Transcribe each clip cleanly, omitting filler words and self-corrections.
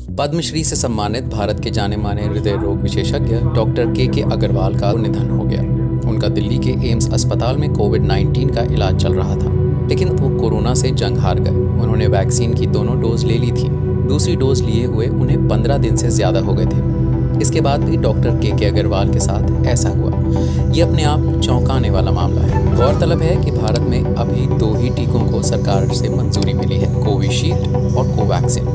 पद्मश्री से सम्मानित भारत के जाने माने हृदय रोग विशेषज्ञ डॉक्टर के अग्रवाल का निधन हो गया। उनका दिल्ली के एम्स अस्पताल में कोविड-19 का इलाज चल रहा था, लेकिन वो कोरोना से जंग हार गए। उन्होंने वैक्सीन की दोनों डोज ले ली थी। दूसरी डोज लिए हुए उन्हें 15 दिन से ज्यादा हो गए थे। इसके बाद भी डॉक्टर के अग्रवाल के साथ ऐसा हुआ। ये अपने आप चौंकाने वाला मामला है। गौरतलब है कि भारत में अभी 2 ही टीकों को सरकार से मंजूरी मिली है, कोविशील्ड और कोवैक्सीन।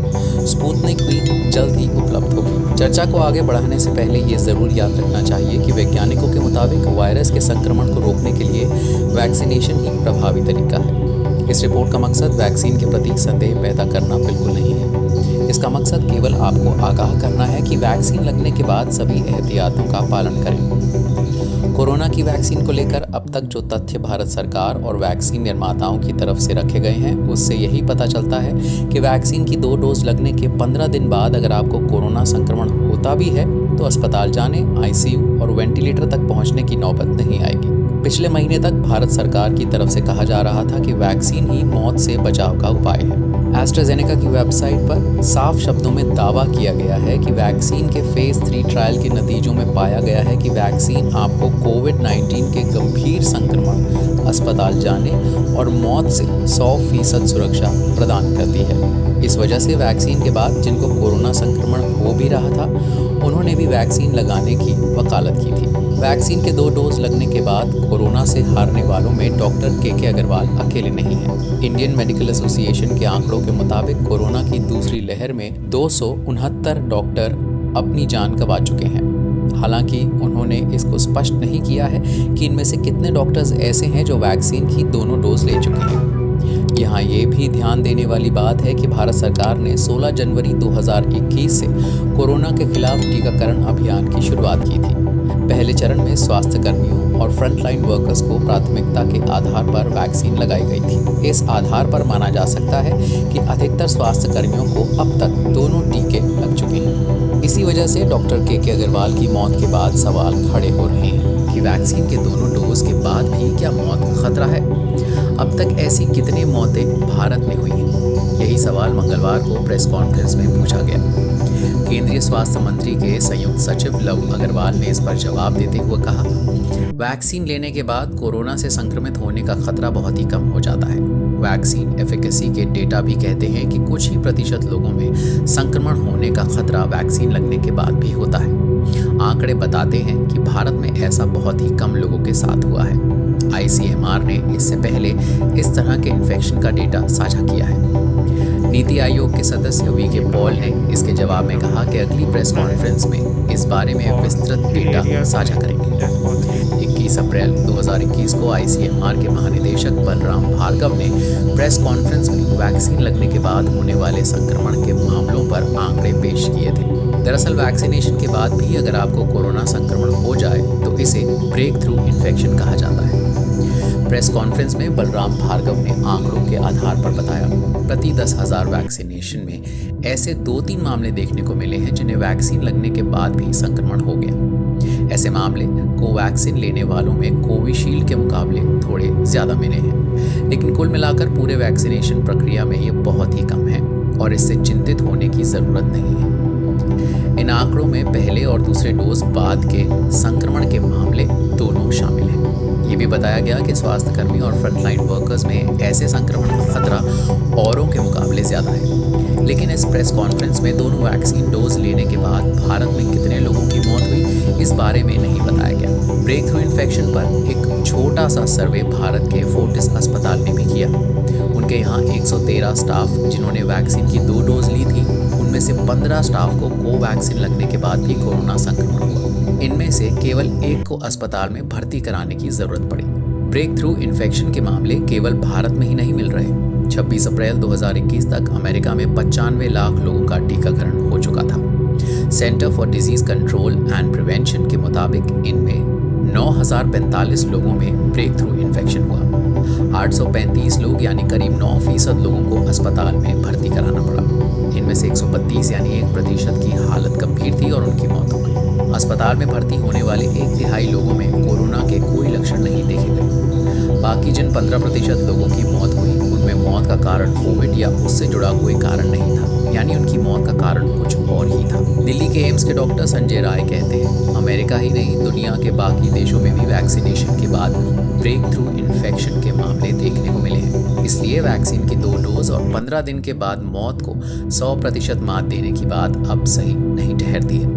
स्पुतनिक भी जल्द ही उपलब्ध होगी। चर्चा को आगे बढ़ाने से पहले ये जरूर याद रखना चाहिए कि वैज्ञानिकों के मुताबिक वायरस के संक्रमण को रोकने के लिए वैक्सीनेशन ही प्रभावी तरीका है। इस रिपोर्ट का मकसद वैक्सीन के प्रति संदेह पैदा करना बिल्कुल नहीं है। इसका मकसद केवल आपको आगाह करना है कि वैक्सीन लगने के बाद सभी एहतियातों का पालन करें। कोरोना की वैक्सीन को लेकर अब तक जो तथ्य भारत सरकार और वैक्सीन निर्माताओं की तरफ से रखे गए हैं, उससे यही पता चलता है कि वैक्सीन की 2 डोज लगने के 15 दिन बाद अगर आपको कोरोना संक्रमण होता भी है तो अस्पताल जाने, आईसीयू और वेंटिलेटर तक पहुंचने की नौबत नहीं आएगी। पिछले महीने तक भारत सरकार की तरफ से कहा जा रहा था कि वैक्सीन ही मौत से बचाव का उपाय है। एस्ट्राजेनेका की वेबसाइट पर साफ शब्दों में दावा किया गया है कि वैक्सीन के फेज 3 ट्रायल के नतीजों में पाया गया है कि वैक्सीन आपको कोविड-19 के गंभीर संक्रमण, अस्पताल जाने और मौत से 100% सुरक्षा प्रदान करती है। इस वजह से वैक्सीन के बाद जिनको कोरोना संक्रमण हो भी रहा था, उन्होंने भी वैक्सीन लगाने की वकालत की थी। वैक्सीन के 2 डोज लगने के बाद कोरोना से हारने वालों में डॉक्टर के अग्रवाल अकेले नहीं हैं। इंडियन मेडिकल एसोसिएशन के आंकड़ों के मुताबिक कोरोना की दूसरी लहर में 269 डॉक्टर अपनी जान गंवा चुके हैं। हालांकि उन्होंने इसको स्पष्ट नहीं किया है कि इनमें से कितने डॉक्टर्स ऐसे हैं जो वैक्सीन की दोनों डोज ले चुके हैं। यहाँ ये भी ध्यान देने वाली बात है कि भारत सरकार ने 16 जनवरी 2021 से कोरोना के खिलाफ टीकाकरण अभियान की शुरुआत की थी। पहले चरण में स्वास्थ्य कर्मियों और फ्रंटलाइन वर्कर्स को प्राथमिकता के आधार पर वैक्सीन लगाई गई थी। इस आधार पर माना जा सकता है कि अधिकतर स्वास्थ्य कर्मियों को अब तक दोनों टीके लग चुके हैं। इसी वजह से डॉक्टर के अग्रवाल की मौत के बाद सवाल खड़े हो रहे हैं कि वैक्सीन के दोनों डोज के बाद भी क्या मौत का खतरा है? अब तक ऐसी कितनी मौतें भारत में हुई हैं? यही सवाल मंगलवार को प्रेस कॉन्फ्रेंस में पूछा गया। केंद्रीय स्वास्थ्य मंत्री के संयुक्त सचिव लव अग्रवाल ने इस पर जवाब देते हुए कहा, वैक्सीन लेने के बाद कोरोना से संक्रमित होने का खतरा बहुत ही कम हो जाता है। वैक्सीन एफिकेसी के डेटा भी कहते हैं कि कुछ ही प्रतिशत लोगों में संक्रमण होने का खतरा वैक्सीन लगने के बाद भी होता है। आंकड़े बताते हैं कि भारत में ऐसा बहुत ही कम लोगों के साथ हुआ है। ICMR ने इससे पहले इस तरह के इन्फेक्शन का डेटा साझा किया है। नीति आयोग के सदस्य वीके पॉल ने इसके जवाब में कहा कि अगली प्रेस कॉन्फ्रेंस में इस बारे में विस्तृत डेटा साझा करेंगे। 21 अप्रैल 2021 को ICMR के महानिदेशक बलराम भार्गव ने प्रेस कॉन्फ्रेंस में वैक्सीन लगने के बाद होने वाले संक्रमण के मामलों पर आंकड़े पेश किए थे। दरअसल वैक्सीनेशन के बाद भी अगर आपको कोरोना संक्रमण हो जाए तो इसे ब्रेक थ्रू इन्फेक्शन कहा जाता है। प्रेस कॉन्फ्रेंस में बलराम भार्गव ने आंकड़ों के आधार पर बताया, प्रति 10,000 वैक्सीनेशन में ऐसे 2-3 मामले देखने को मिले हैं जिन्हें वैक्सीन लगने के बाद भी संक्रमण हो गया। ऐसे मामले कोवैक्सीन लेने वालों में कोविशील्ड के मुकाबले थोड़े ज्यादा मिले हैं, लेकिन कुल मिलाकर पूरे वैक्सीनेशन प्रक्रिया में ये बहुत ही कम है और इससे चिंतित होने की जरूरत नहीं है। इन आंकड़ों में पहले और दूसरे डोज बाद के संक्रमण के मामले दोनों शामिल हैं। ये भी बताया गया कि स्वास्थ्यकर्मी और फ्रंटलाइन वर्कर्स में ऐसे संक्रमण का खतरा औरों के मुकाबले ज्यादा है। लेकिन इस प्रेस कॉन्फ्रेंस में दोनों वैक्सीन डोज लेने के बाद भारत में कितने लोगों की मौत हुई, इस बारे में नहीं बताया गया। ब्रेक थ्रू इन्फेक्शन पर एक छोटा सा सर्वे भारत के फोर्टिस अस्पताल ने भी किया। उनके यहाँ 113 स्टाफ जिन्होंने वैक्सीन की 2 डोज ली थी, उनमें से 15 स्टाफ को कोवैक्सीन लगने के बाद भी कोरोना संक्रमण हुआ। इनमें से केवल 1 को अस्पताल में भर्ती कराने की जरूरत पड़ी। ब्रेक थ्रू इन्फेक्शन के मामले केवल भारत में ही नहीं मिल रहे। 26 अप्रैल 2021 तक अमेरिका में 95 लाख लोगों का टीकाकरण हो चुका था। Centre for disease control and prevention के मुताबिक इनमें 9,045 लोगों में ब्रेक थ्रू इन्फेक्शन हुआ। 835 लोग यानी करीब 9% लोगों को अस्पताल में भर्ती कराना पड़ा। इनमें से 132 यानी 1% की हालत गंभीर थी और उनकी मौत हो गई। अस्पताल में भर्ती होने वाले 1/3 लोगों में कोरोना के कोई लक्षण नहीं देखे गए। बाकी जिन 15% लोगों की मौत हुई, उनमें मौत का कारण कोविड या उससे जुड़ा कोई कारण नहीं था, यानी उनकी मौत का कारण कुछ के एम्स के डॉक्टर संजय राय कहते हैं, अमेरिका ही नहीं दुनिया के बाकी देशों में भी वैक्सीनेशन के बाद ब्रेक थ्रू इन्फेक्शन के मामले देखने को मिले हैं। इसलिए वैक्सीन की 2 डोज और 15 दिन के बाद मौत को 100% मात देने की बात अब सही नहीं ठहरती है।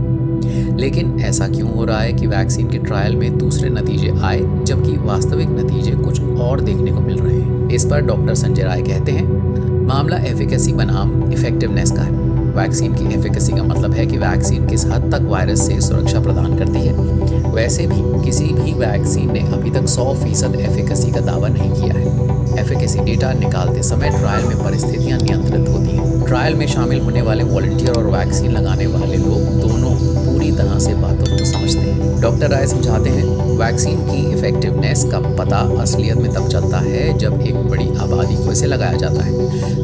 लेकिन ऐसा क्यों हो रहा है कि वैक्सीन के ट्रायल में दूसरे नतीजे आए जबकि वास्तविक नतीजे कुछ और देखने को मिल रहे हैं? इस पर डॉक्टर संजय राय कहते हैं, मामला एफिकेसी बनाम इफेक्टिवनेस का है। वैक्सीन की एफिकेसी का मतलब है कि वैक्सीन किस हद तक वायरस से सुरक्षा प्रदान करती है। वैसे भी किसी भी वैक्सीन ने अभी तक 100% एफिकेसी का दावा नहीं किया है। एफिकेसी डेटा निकालते समय ट्रायल में परिस्थितियां नियंत्रित होती हैं। ट्रायल में शामिल होने वाले वॉलंटियर और वैक्सीन लगाने वाले लोग दोनों पूरी तरह से बातों को समझते हैं। डॉक्टर राय समझाते हैं, वैक्सीन की इफेक्टिवनेस का पता असलियत में तब चलता है जब एक बड़ी आबादी को इसे लगाया जाता है।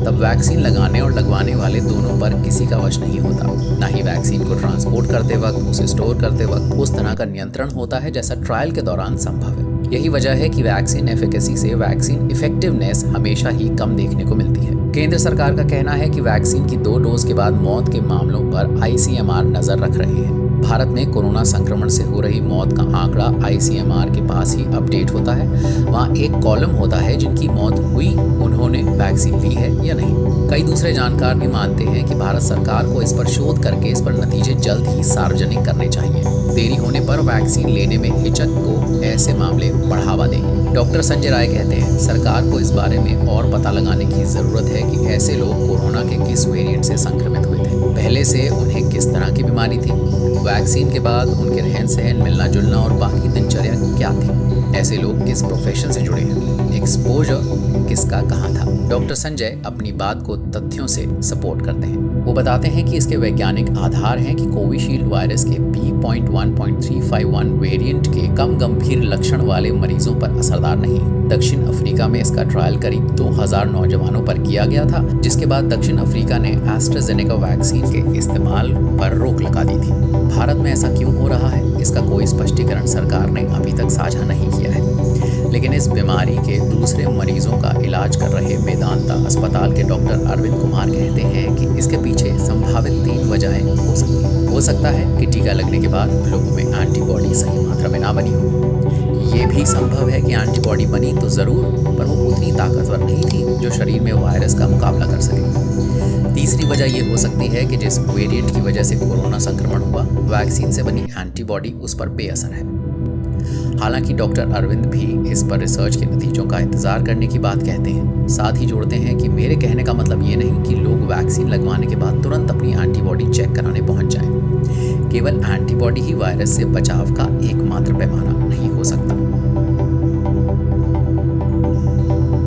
तब वैक्सीन लगाने और लगवाने वाले दोनों पर किसी का वश नहीं होता। ना ही वैक्सीन को ट्रांसपोर्ट करते वक्त, उसे स्टोर करते वक्त उस तरह का नियंत्रण होता है जैसा ट्रायल के दौरान संभव है। यही वजह है कि वैक्सीन एफिकेसी से वैक्सीन इफेक्टिवनेस हमेशा ही कम देखने को मिलती है। केंद्र सरकार का कहना है कि वैक्सीन की 2 डोज के बाद मौत के मामलों पर ICMR नजर रख रहे हैं। भारत में कोरोना संक्रमण से हो रही मौत का आंकड़ा ICMR के पास ही अपडेट होता है। वहाँ एक कॉलम होता है जिनकी मौत हुई, उन्होंने वैक्सीन ली है या नहीं। कई दूसरे जानकार भी मानते हैं कि भारत सरकार को इस पर शोध करके इस पर नतीजे जल्द ही सार्वजनिक करने चाहिए। देरी होने पर वैक्सीन लेने में हिचक को ऐसे मामले बढ़ावा देंगे। डॉक्टर संजय राय कहते हैं, सरकार को इस बारे में और पता लगाने की जरूरत है कि ऐसे लोग कोरोना के किस वेरिएंट से संक्रमित हुए थे, पहले से उन्हें किस तरह की बीमारी थी, वैक्सीन के बाद उनके रहन सहन, मिलना जुलना और बाकी दिनचर्या क्या थी, ऐसे लोग किस प्रोफेशन से जुड़े हैं, एक्सपोजर किसका कहाँ था। डॉक्टर संजय अपनी बात को तथ्यों से सपोर्ट करते हैं। वो बताते हैं कि इसके वैज्ञानिक आधार हैं कि कोविशील्ड वायरस के B.1.351 वेरिएंट के कम गंभीर लक्षण वाले मरीजों पर असरदार नहीं है। दक्षिण अफ्रीका में इसका ट्रायल करीब 2000 नौजवानों पर किया गया था, जिसके बाद दक्षिण अफ्रीका ने एस्ट्राजेनेका वैक्सीन के इस्तेमाल पर रोक लगा दी थी। भारत में ऐसा क्यों हो रहा है, इसका कोई स्पष्टीकरण सरकार ने अभी तक साझा नहीं किया है। लेकिन इस बीमारी के दूसरे मरीजों का इलाज कर रहे वेदांता अस्पताल के डॉक्टर अरविंद कुमार कहते हैं कि इसके पीछे संभावित 3 वजहें हो सकती हैं। हो सकता है कि टीका लगने के बाद लोगों में एंटीबॉडी सही मात्रा में ना बनी हो। ये भी संभव है कि एंटीबॉडी बनी तो जरूर, पर वो उतनी ताकतवर नहीं थी जो शरीर में वायरस का मुकाबला कर सके। तीसरी वजह ये हो सकती है कि जिस वेरिएंट की वजह से कोरोना संक्रमण हुआ, वैक्सीन से बनी एंटीबॉडी उस पर बेअसर है। हालांकि डॉक्टर अरविंद भी इस पर रिसर्च के नतीजों का इंतजार करने की बात कहते हैं। साथ ही जोड़ते हैं कि मेरे कहने का मतलब ये नहीं कि लोग वैक्सीन लगवाने के बाद तुरंत अपनी एंटीबॉडी चेक कराने पहुंच जाएं। केवल एंटीबॉडी ही वायरस से बचाव का एकमात्र पैमाना